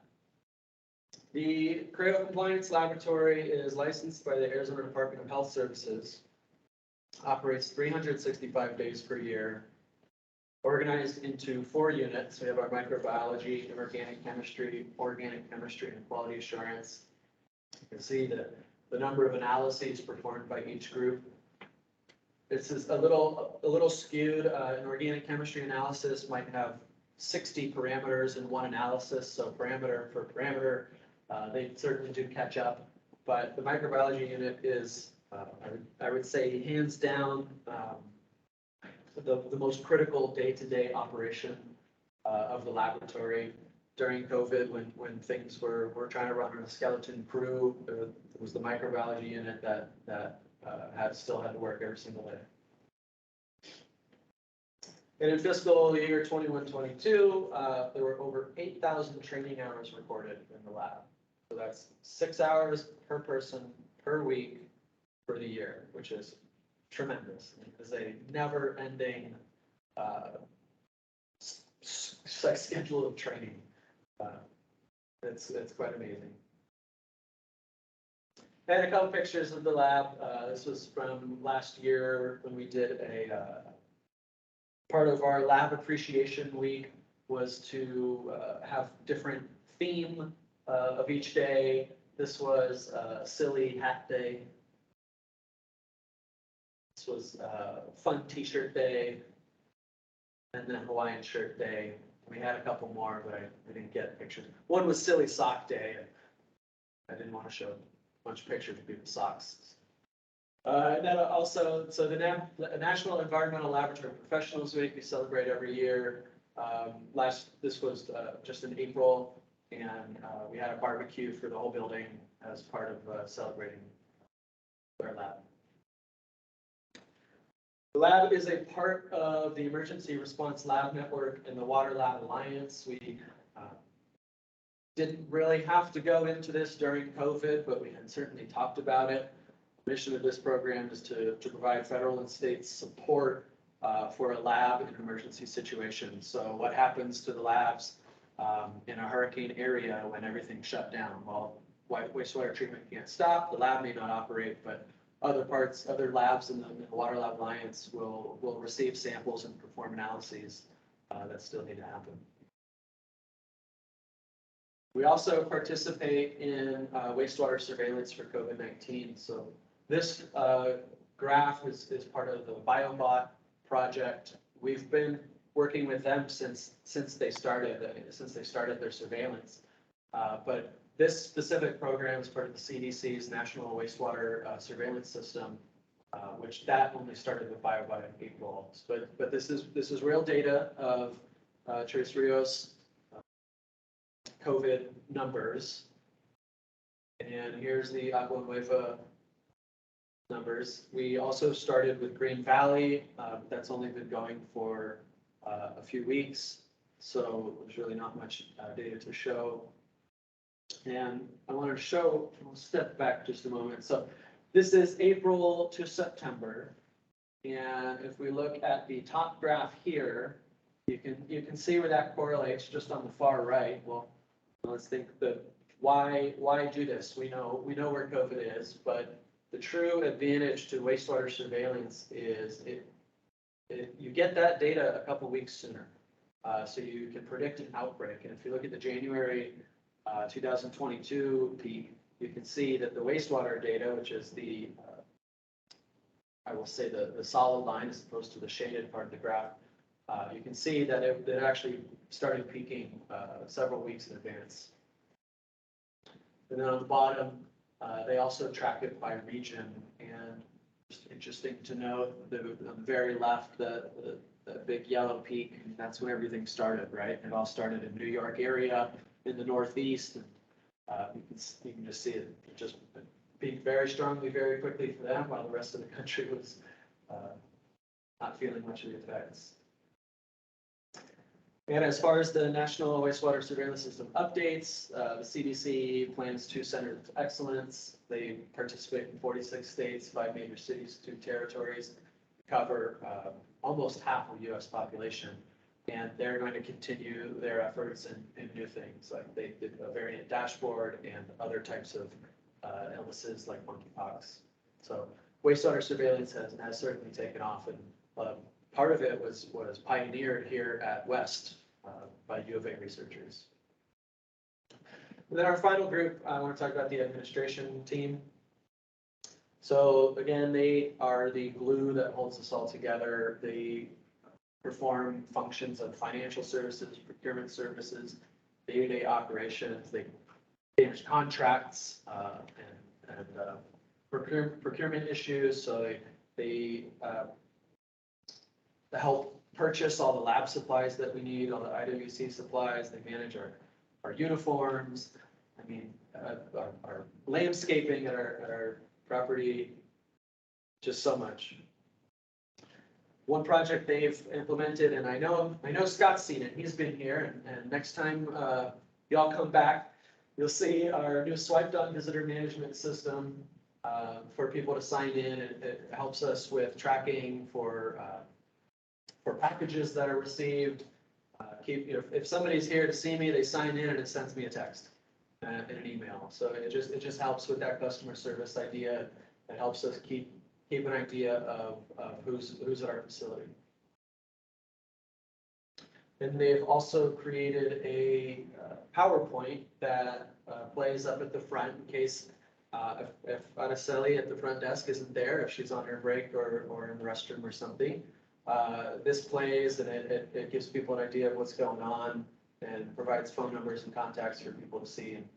The CREO compliance laboratory is licensed by the Arizona Department of Health Services, operates 365 days per year, organized into 4 units. We have our microbiology, organic chemistry, and quality assurance. You can see the number of analyses performed by each group. This is a little skewed. An organic chemistry analysis might have 60 parameters in one analysis, so parameter for parameter, they certainly do catch up. But the microbiology unit is, I would say, hands down, the most critical day-to-day operation of the laboratory. During COVID, when things were trying to run on a skeleton crew, it was the microbiology unit that still had to work every single day. And in fiscal year 21-22, there were over 8,000 training hours recorded in the lab. So that's 6 hours per person per week for the year, which is tremendous. It is a never-ending schedule of training. It's quite amazing. And a couple pictures of the lab. This was from last year when we did a part of our lab appreciation week was to have different theme of each day. This was silly hat day. This was fun t-shirt day, and then Hawaiian shirt day. We had a couple more, but I didn't get pictures. One was silly sock day. I didn't want to show a bunch of pictures of people's socks. And then also, so the National Environmental Laboratory Professionals Week we celebrate every year. This was just in April, and we had a barbecue for the whole building as part of celebrating our lab. The lab is a part of the Emergency Response Lab Network and the Water Lab Alliance. We didn't really have to go into this during COVID, but we had certainly talked about it. The mission of this program is to provide federal and state support for a lab in an emergency situation. So what happens to the labs in a hurricane area when everything's shut down? Well, wastewater treatment can't stop, the lab may not operate, but other labs in the Water Lab Alliance will receive samples and perform analyses that still need to happen. We also participate in wastewater surveillance for COVID-19. So this graph is part of the BioBot project. We've been working with them since they started their surveillance. But this specific program is part of the CDC's National Wastewater Surveillance System, which that only started with BioBot in April. But this is real data of Tres Rios COVID numbers. And here's the Agua Nueva numbers. We also started with Green Valley. That's only been going for a few weeks, so there's really not much data to show. And I wanted to show, we'll step back just a moment. So this is April to September. And if we look at the top graph here, you can see where that correlates just on the far right. Well, let's think that why do this? We know where COVID is, but the true advantage to wastewater surveillance is you get that data a couple weeks sooner. So you can predict an outbreak. And if you look at the January 2022 peak, you can see that the wastewater data, which is the, I will say the solid line as opposed to the shaded part of the graph, you can see that it actually started peaking several weeks in advance. And then on the bottom, they also track it by region. And just interesting to note, on the very left, the big yellow peak, that's when everything started, right? It all started in New York area, in the Northeast. And, you can just see it just peaked very strongly, very quickly for them, while the rest of the country was not feeling much of the effects. And as far as the National Wastewater Surveillance System updates, the CDC plans 2 centers of excellence. They participate in 46 states, 5 major cities, 2 territories, cover almost half of the US population. And they're going to continue their efforts in new things, like they did a variant dashboard and other types of illnesses like monkeypox. So wastewater surveillance has certainly taken off, and part of it was pioneered here at West by U of A researchers. And then our final group, I want to talk about the administration team. So again, they are the glue that holds us all together. They perform functions of financial services, procurement services, day-to-day operations. They manage contracts and procurement issues. So they help purchase all the lab supplies that we need, all the IWC supplies. They manage our uniforms. I mean, our landscaping at our property, just so much. One project they've implemented, and I know Scott's seen it, he's been here, and next time y'all come back, you'll see our new swiped on visitor management system for people to sign in. It helps us with tracking for packages that are received. If somebody's here to see me, they sign in and it sends me a text and an email. So it just helps with that customer service idea. It helps us keep an idea of who's at our facility. And they've also created a PowerPoint that plays up at the front in case if Araceli at the front desk isn't there, if she's on her break or in the restroom or something. This plays and it gives people an idea of what's going on and provides phone numbers and contacts for people to see, and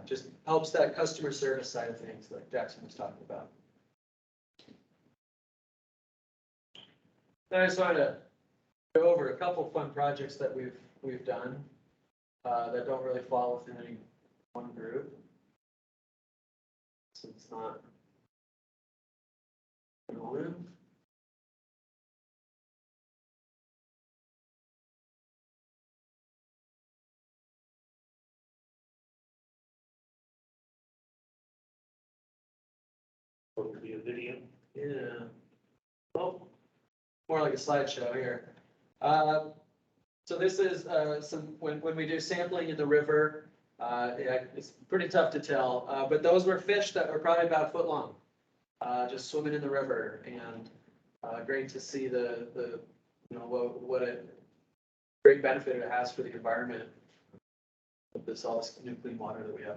just helps that customer service side of things like Jackson was talking about. Then I just wanted to go over a couple fun projects that we've done that don't really fall within any one group. So it's not in a room. Hopefully a video. Yeah. Well, more like a slideshow here. So this is when we do sampling in the river, yeah, it's pretty tough to tell, but those were fish that were probably about a foot long, just swimming in the river, and great to see what a great benefit it has for the environment with all this new clean water that we have.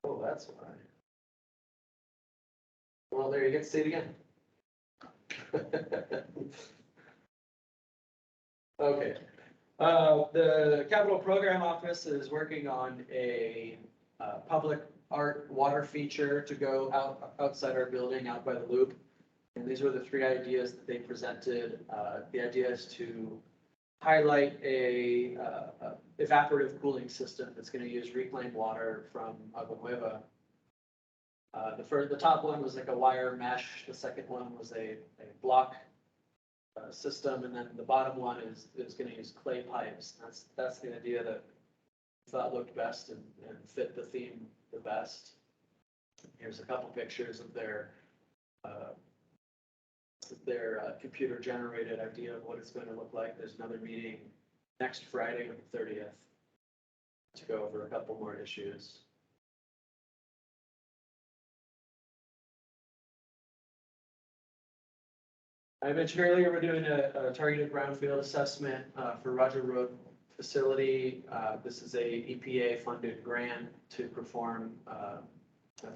Oh, that's why. Well, there you get to see it again. Okay. The Capital Program Office is working on a public art water feature to go outside our building, out by the loop. And these were the 3 ideas that they presented. The idea is to highlight a evaporative cooling system that's going to use reclaimed water from Agua Nueva. The top one was like a wire mesh. The second one was a block system, and then the bottom one is going to use clay pipes. That's the idea that I thought looked best and fit the theme the best. Here's a couple pictures of their computer generated idea of what it's going to look like. There's another meeting next Friday, the 30th, to go over a couple more issues. I mentioned earlier, we're doing a targeted brownfield assessment for Roger Road facility. This is a EPA funded grant to perform a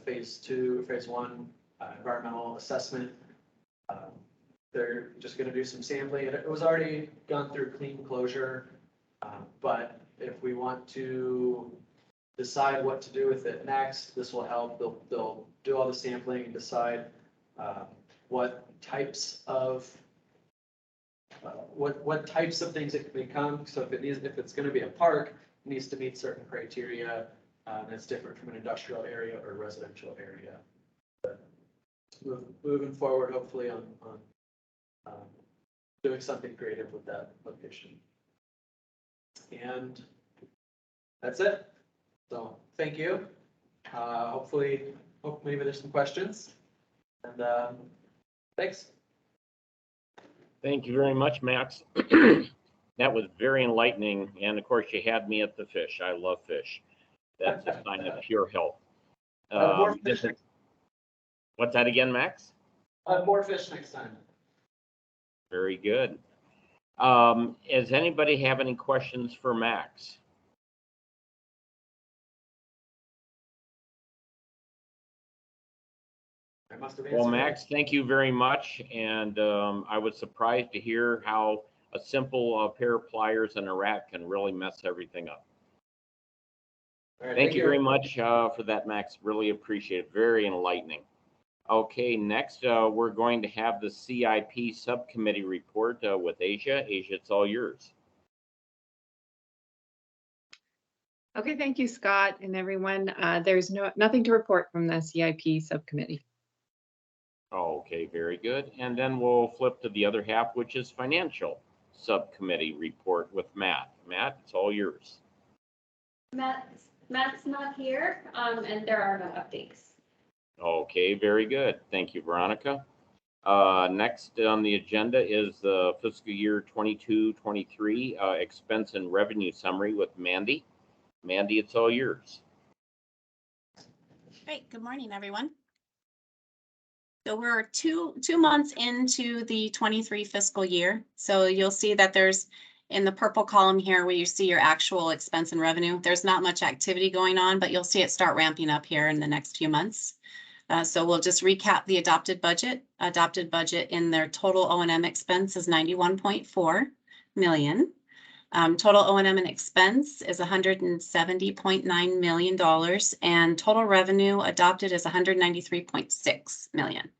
phase 1 environmental assessment. They're just going to do some sampling. It was already gone through clean closure, but if we want to decide what to do with it next, this will help. They'll do all the sampling and decide what types of things it can become. So if it's going to be a park, it needs to meet certain criteria that's different from an industrial area or residential area. But moving forward, hopefully on doing something creative with that location. And that's it. So thank you. Hopefully maybe there's some questions. And thanks. Thank you very much, Max. That was very enlightening. And of course, you had me at the fish. I love fish. That's a sign of pure health. More fish next What's that again, Max? more fish next time. Very good. Does anybody have any questions for Max? I must have Well, answered Max, thank you very much. And I was surprised to hear how a simple pair of pliers and a rat can really mess everything up. All right, Thank you very much for that, Max. Really appreciate it. Very enlightening. Okay, next we're going to have the CIP subcommittee report with Asia. Asia, it's all yours. Okay, thank you, Scott and everyone. There's nothing to report from the CIP subcommittee. Okay, very good. And then we'll flip to the other half, which is financial subcommittee report with Matt. Matt, it's all yours. Matt's not here, and there are no updates. Okay, very good. Thank you, Veronica. Next on the agenda is the fiscal year 22-23 expense and revenue summary with Mandy. Mandy, it's all yours. Great. Good morning, everyone. So we're two months into the 23 fiscal year. So you'll see that there's in the purple column here where you see your actual expense and revenue. There's not much activity going on, but you'll see it start ramping up here in the next few months. So we'll just recap the adopted budget. Adopted budget in their total O&M expense is $91.4 million. Total O&M and expense is $170.9 million, and total revenue adopted is $193.6 million.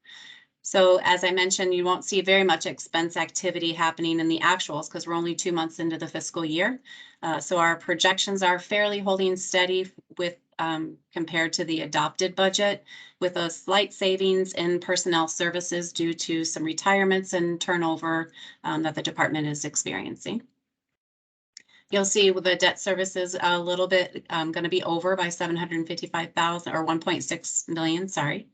So as I mentioned, you won't see very much expense activity happening in the actuals because we're only 2 months into the fiscal year. So our projections are fairly holding steady with compared to the adopted budget, with a slight savings in personnel services due to some retirements and turnover that the department is experiencing. You'll see with the debt services a little bit going to be over by 755,000 or 1.6 million, sorry.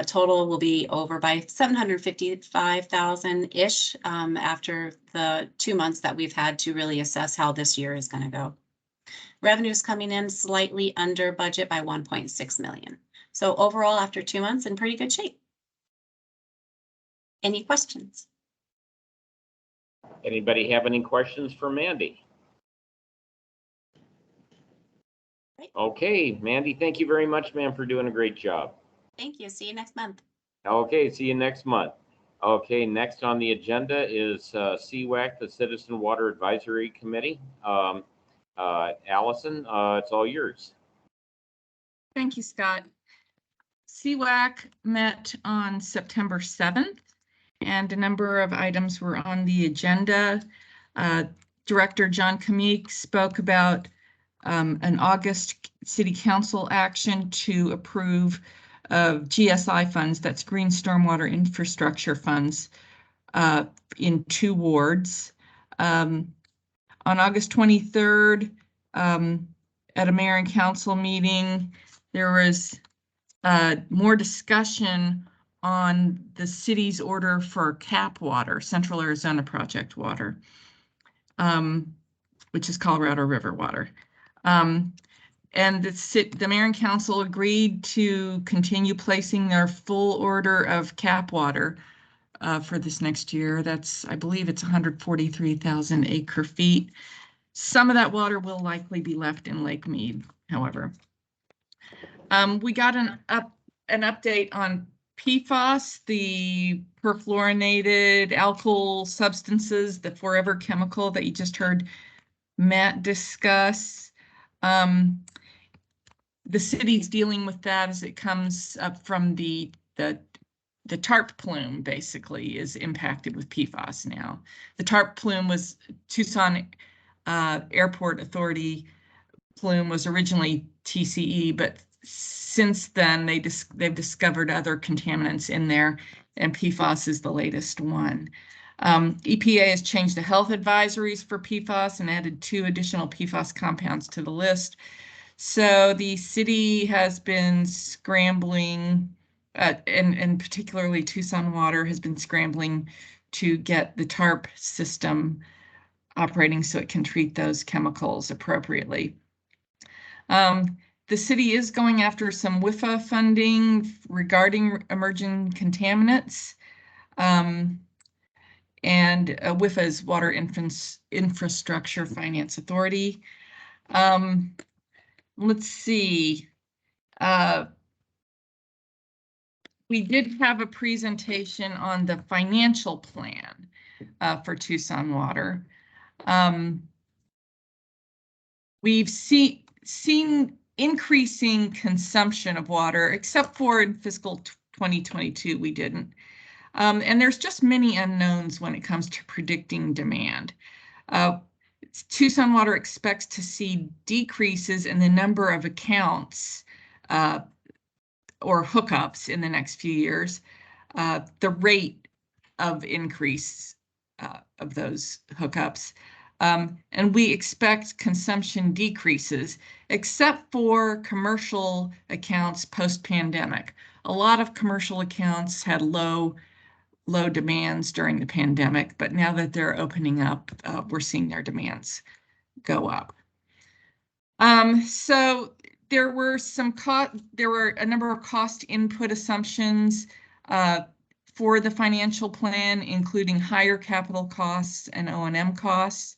Total will be over by 755,000-ish after the 2 months that we've had to really assess how this year is going to go. Revenues coming in slightly under budget by 1.6 million. So overall, after 2 months, in pretty good shape. Any questions? Anybody have any questions for Mandy? Great. Okay, Mandy, thank you very much, ma'am, for doing a great job. Thank you. See you next month. Okay, see you next month. Okay, next on the agenda is CWAC, the Citizen Water Advisory Committee. Allison, it's all yours. Thank you, Scott. CWAC met on September 7th, and a number of items were on the agenda. Director John Kamik spoke about an August City Council action to approve GSI funds, that's Green Stormwater Infrastructure Funds, in 2 wards. On August 23rd, at a mayor and council meeting, there was more discussion on the city's order for CAP water, Central Arizona Project water. which is Colorado River water. And the mayor and council agreed to continue placing their full order of cap water for this next year. I believe it's 143,000 acre feet. Some of that water will likely be left in Lake Mead, however. We got an update on PFAS, the perfluorinated alkyl substances, the forever chemical that you just heard Matt discuss. The city's dealing with that as it comes up from the TARP plume, basically is impacted with PFAS now. The TARP plume was Tucson Airport Authority plume, was originally TCE, but since then they've discovered other contaminants in there, and PFAS is the latest one. EPA has changed the health advisories for PFAS and added 2 additional PFAS compounds to the list. So the city has been scrambling, and particularly Tucson Water has been scrambling to get the TARP system operating so it can treat those chemicals appropriately. The city is going after some WIFA funding regarding emerging contaminants. And WIFA is Water Infrastructure Finance Authority. Let's see. We did have a presentation on the financial plan for Tucson Water. We've seen increasing consumption of water, except for in fiscal 2022, we didn't. And there's just many unknowns when it comes to predicting demand. Tucson Water expects to see decreases in the number of accounts or hookups in the next few years. The rate of increase of those hookups. And we expect consumption decreases, except for commercial accounts post-pandemic. A lot of commercial accounts had low demands during the pandemic, but now that they're opening up, we're seeing their demands go up. So there were a number of cost input assumptions for the financial plan, including higher capital costs and O&M costs.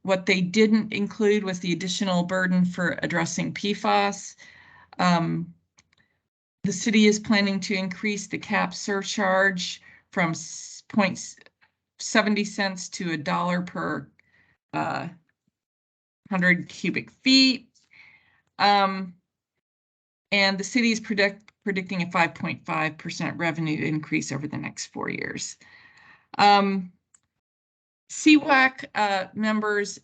What they didn't include was the additional burden for addressing PFAS. The city is planning to increase the cap surcharge from 0.70 cents to $1 per 100 cubic feet. And the city is predicting a 5.5% revenue increase over the next 4 years. CWAC members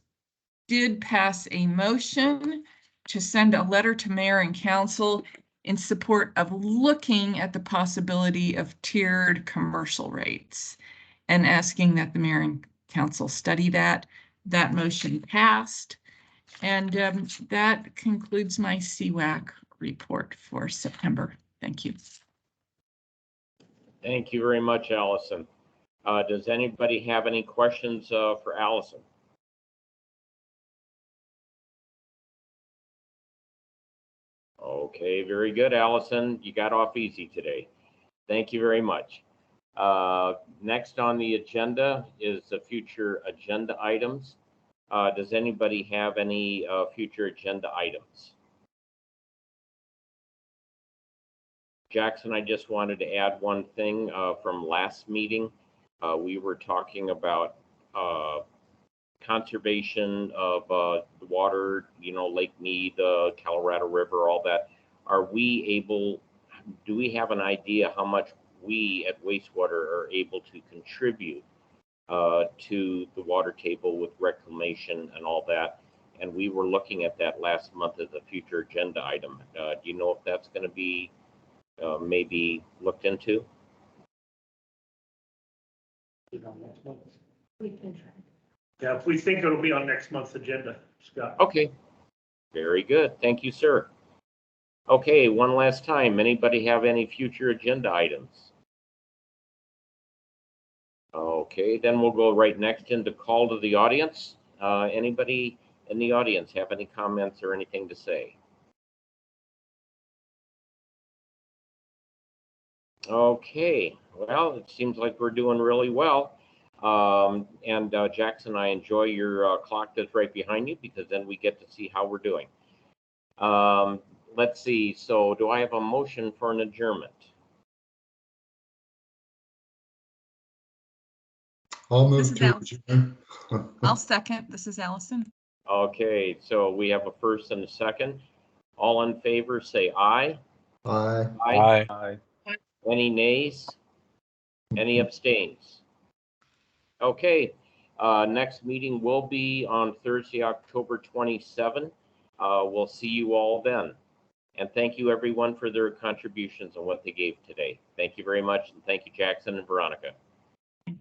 did pass a motion to send a letter to mayor and council in support of looking at the possibility of tiered commercial rates and asking that the mayor and council study that. That motion passed. And that concludes my CWAC report for September. Thank you. Thank you very much, Allison. Does anybody have any questions for Allison? Okay, very good, Allison. You got off easy today. Thank you very much. Next on the agenda is the future agenda items. Does anybody have any future agenda items? Jackson, I just wanted to add one thing from last meeting. We were talking about conservation of the water, Lake Mead, Colorado River, all that. Do we have an idea how much we at Wastewater are able to contribute to the water table with reclamation and all that? And we were looking at that last month as a future agenda item. Do you know if that's going to be maybe looked into? Yeah, if we think it'll be on next month's agenda, Scott. Okay, very good. Thank you, sir. Okay, one last time. Anybody have any future agenda items? Okay, then we'll go right next into call to the audience. Anybody in the audience have any comments or anything to say? Okay, well, it seems like we're doing really well. And Jackson, I enjoy your clock that's right behind you because then we get to see how we're doing. Let's see, so do I have a motion for an adjournment? I'll This move is to Allison. adjourn. I'll second. This is Allison. Okay, so we have a first and a second. All in favor, say aye. Aye. Aye. Any nays? Any abstains? Okay, next meeting will be on Thursday, October 27. We'll see you all then. And thank you everyone for their contributions and what they gave today. Thank you very much. And thank you, Jackson and Veronica.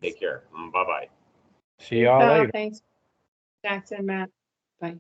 Take care. Bye-bye. See y'all later. Thanks, Jackson, Matt. Bye.